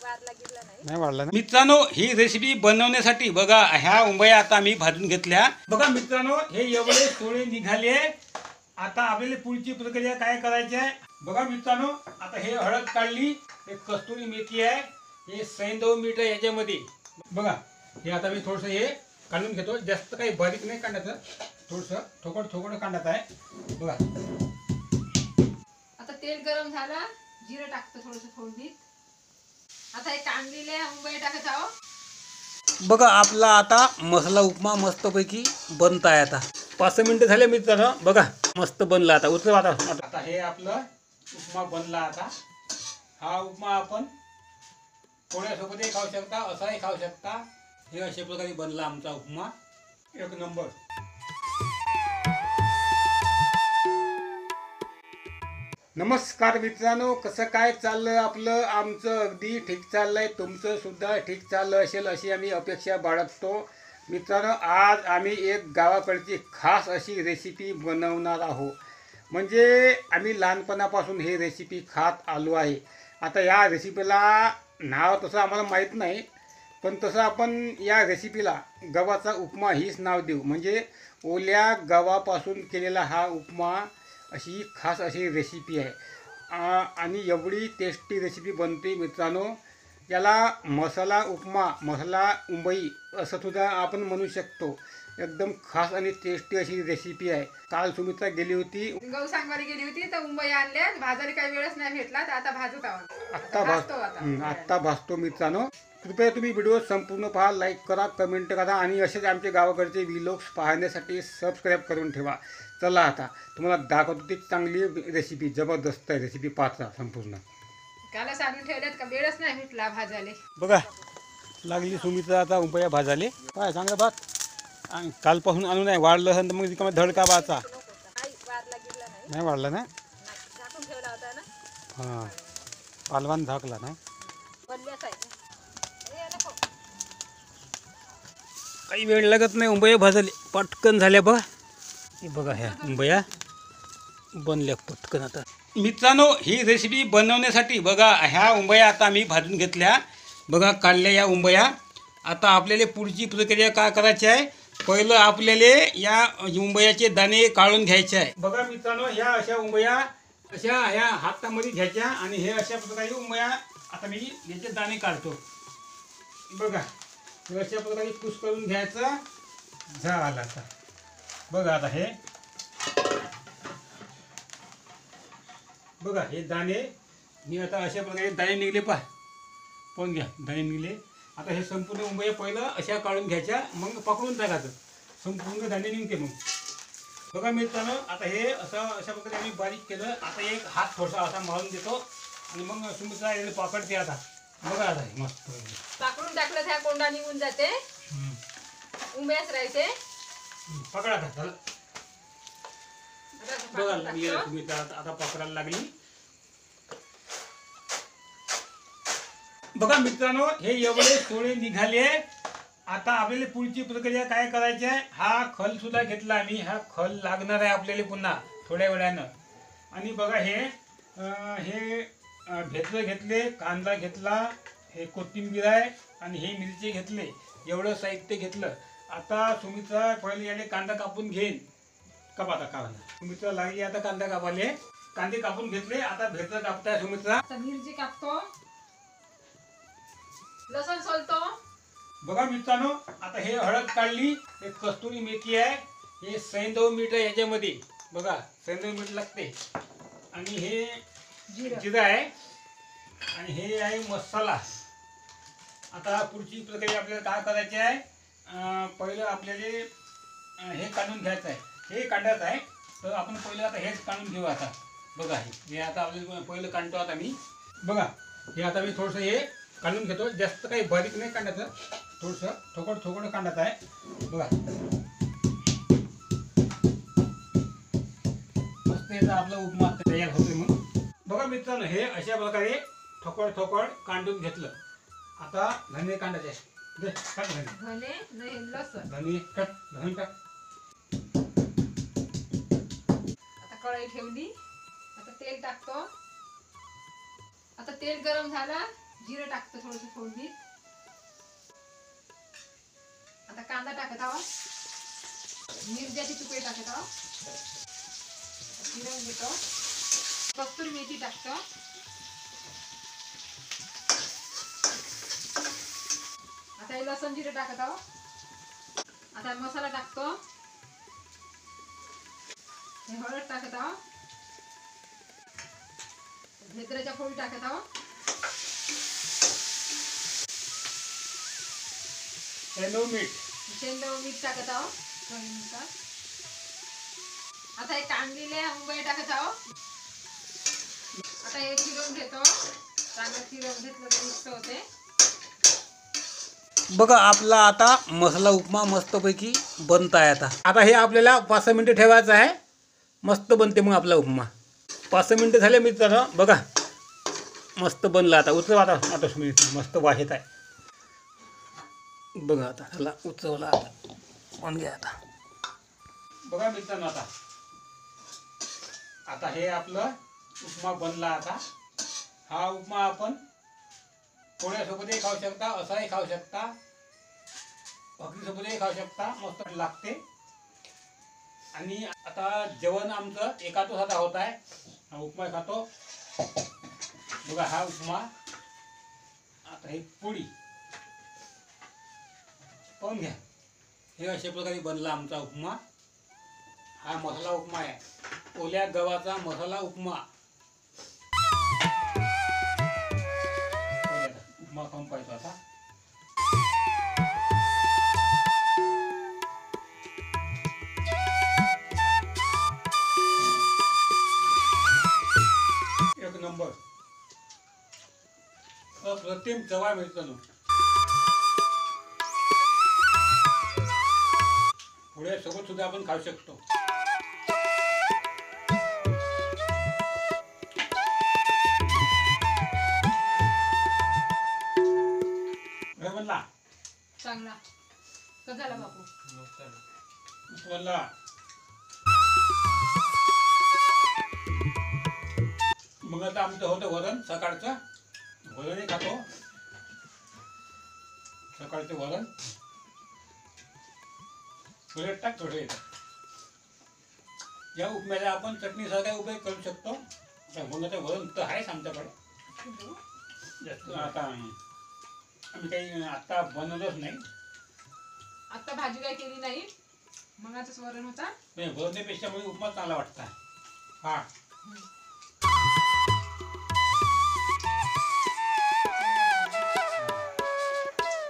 नाही वाढला ना मित्रांनो। ही रेसिपी बनवण्यासाठी बघा ह्या उंबया आता आम्ही भाजून घेतल्या। बघा मित्रांनो हे एवढे थोडे निघाले। आता आपल्याला पुढची प्रक्रिया काय करायची आहे बघा मित्रांनो। आता हे हळद काढली, हे कस्तुरी मेथी आहे, हे सैंधव मीठ आहे याच्यामध्ये। बघा हे आता मी थोडंसं हे काढून घेतो, जास्त काही बारीक नाही काढायचं, थोडंसं थोकड थोकड काढायचं आहे बघा। आता तेल गरम झालं, जिरं टाकतो थोडंसं फोडणीत। आता हे कांदलेले उंबया टाकत आहो। बघा आपला आता मसाला उपमा मस्तपैकी बनत आहे। आता 5 मिनिटं झाले मित्रांनो, बघा मस्त बनला। आता उतरव आता हे आपलं उपमा बनला। आता हा उपमा आपण पोळ्यासोबतही खाऊ शकता, असाही खाऊ शकता। हे अशा प्रकारे बनला आमचा उपमा, एक नंबर। नमस्कार मित्रांनो, कसं काय चाललं आपलं? आमचं अगदी ठीक चाललंय, तुमचं सुद्धा ठीक चाललं असेल अशी आम्ही अपेक्षा बाळगतो। मित्रांनो आज आम्ही एक गावाकडची खास अशी रेसिपी बनवणार आहोत। म्हणजे आम्ही लहानपणापासून ही रेसिपी खात आलो आहे। आता या रेसिपीला नाव तसं आम्हाला माहीत नाही, पण तसं आपण या रेसिपीला गव्हाचा उपमा हीच नाव देऊ। म्हणजे ओल्या गव्हापासून केलेला हा उपमा अशी खास अशी रेसिपी आहे। आणि एवढी टेस्टी रेसिपी बनते मित्रांनो। याला मसाला उपमा, मसाला उंबई असं सुद्धा आपण म्हणू शकतो। एकदम खास आणि टेस्टी अशी रेसिपी आहे। काल सुमित्रा गेली होती, गहू सांगवारी गेली होती, तर उंबया आणल्या, भाजायला काही वेळच नाही भेटला, तर आता भाजत आहोत। आत्ता भाजतो मित्रांनो। कृपया तुम्ही व्हिडिओ संपूर्ण पहा, लाईक करा, कमेंट करा आणि असेच आमचे गावाकडचे व्लॉग्स पाहण्यासाठी सबस्क्राईब करून ठेवा। चला आता तुम्हाला दाखवतो ती चांगली रेसिपी, जबरदस्त आहे रेसिपी, पाहता संपूर्ण। कालच आणून ठेवल्यात, का वेळच नाही भेटला भाजायला। बघा लागली सुमित्रा आता उंबया भाजाले। काय चांगलं भात कालपासून आणून नाही वाढलं असेल तर मग रिकामा धडका बाचा नाही वाढला ना। हां पालवान झाकला ना, काही वेळ लागत नाही, उंबया भाजले पटकन झाल्या। बघा हे बघा ह्या उंबया बनल्या पटकन। आता मित्रांनो ही रेसिपी बनवण्यासाठी बघा ह्या उंबया आता आम्ही भाजून घेतल्या। बघा काढल्या या उंबया। आता आपल्याला पुढची प्रक्रिया काय करायची आहे, पहिलं आपल्याला या उंबयाचे दाणे काढून घ्यायचे आहे। बघा मित्रांनो ह्या अशा उंबया अशा ह्या हातामध्ये घ्यायच्या आणि हे अशा प्रकारे उंबया आता मी याचे दाणे काढतो। बघा अशा प्रकारे पुश करून घ्यायचा, झाला। आता बघा आता हे बघा हे दाणे मी आता अशा प्रकारे दाणे निघले, पण घ्या दाणे निघले। आता हे संपूर्ण उंबया पहिलं अशा काढून घ्यायच्या, मग पकडून टाकायचं, संपूर्ण दाणे निघते मग। बघा मित्रांनो आता हे अशा प्रकारे आम्ही बारीक केलं। आता एक हात थोडासा असा मारून देतो आणि मग सुमित्रा याला पकडते। आता बघा आता हे मस्त पाकडून टाकलं, त्या कोंडा निघून जाते, उंबयाच राहायचे। पकडा आता बघा लागली सुमित्रा आता पकडायला लागली। बघा मित्रांनो हे एवढे थोडे निघाले। आता आपल्याला पुढची प्रक्रिया काय करायची आहे, हा खल सुद्धा घेतला आम्ही, हा खल लागणार आहे आपल्याला पुन्हा थोड्या वेळानं। आणि बघा हे भेतले घेतले, कांदा घेतला, हे कोथिंबीर आहे आणि हे मिरची घेतले, एवढं साहित्य घेतलं। आता सुमित्रा पहिले याने कांदा कापून घेईन, कापाता कांदा सुमित्रा लागली आता कांदा कापाले। कांदे कापून घेतले, आता भेतलं कापताय सुमित्रा। मिरची कापतो, लसूण सोलतो। बघा मित्रांनो आता हे हळद काढली, हे कस्तुरी मेथी आहे, हे सैंधव मीठ आहे याच्यामध्ये। बघा सैंधव मीठ लागते आणि हे जिरं आहे आणि हे आहे मसाला। आता पुढची प्रक्रिया आपल्याला काय करायची आहे, पहिलं आपल्याला हे काढून घ्यायचं आहे, हे काढायचं आहे। तर आपण पहिलं आता हेच काढून घेऊ। आता बघा हे आता आपल्याला पहिलं काढतो आता मी। बघा हे आता मी थोडंसं हे काढून घेतो, जास्त काही बारीक नाही काढायचं, थोडंसं थोकड थोकड काढायचं आहे। बघा मस्त याचा आपला उपमा तयार होतोय मग। बघा मित्रांनो हे अशा प्रकारे थोकड थोकड काढून घेतलं। आता धने काढायचे, धने नाही लसूण, धने कट, धने टाक। आता कढई ठेवली, आता तेल टाकतो। आता तेल गरम झालं, जिरं टाकतं थोडंसं फोडणीत. आता कांदा टाकत आहोत, मिरच्याची तुकडे टाकत आहोत, फिरवून घेतो, कस्तुरी मेथी टाकतो. आता हे लसूण जिरं टाकत आहोत. आता मसाला टाकतो, हे हळद टाकत आहोत, भेकऱ्याच्या फोडी टाकत आहोत, मीठ शेंगदाणे मीठ टाकत आहोत चवीनुसार. आता हे कांदलेले मुंबई टाकत आहोत. आता हे फिरवून घेतो, चांगलं फिरवून घेतलं तर मिक्स होते. बघा आपला आता मसाला उपमा मस्तपैकी बनत आहे. आता हे आपल्याला 5-6 मिनटं ठेवायचं आहे. मस्त बनते मग आपला उपमा. 5-6 मिनटं झाले मित्रांनो, बघा मस्त बनला. आता उचलवा, आता मस्त वास येत आहे. बघा आता त्याला उचलला, आता बन घ्या. आता बघा मित्रांनो, आता हे आपलं उपमा बनला. आता हा उपमा आपण पोळ्यासोबतही खाऊ शकता, असाही खाऊ शकता, भाकरीसोबतही खाऊ शकता. मस्त लागते. आणि आता जेवण आमचं एकातच आता होत आहे. हा उपमा खातो. बघा हा उपमा. आता ही पोळी पाहून घ्या. हे अशा प्रकारे बनला आमचा उपमा. हा मसाला उपमा आहे, ओल्या गव्हाचा मसाला उपमा. उपमा खाऊन पाहिजे आता. एक नंबर, अप्रतिम चव मिळतो. पोळ्यासोबत सुद्धा आपण खाऊ शकतो. बनला चांगला कसा झाला बापू? बनला. मग आता आमचं होतं वरण सकाळचं. वरणही खातो, सकाळचं वरण. थोडे टाक थोडे. या उपम्याला आपण चटणीसारखा उपयोग करू शकतो. वरणाचं वरण तर आहेच आमच्याकडे. जास्त आता आम्ही काही आत्ता बनवलंच नाही. आता भाजी काय केली नाही, मग आता वरण होता. वरणीपेक्षा मला उपमा चांगला वाटता. हा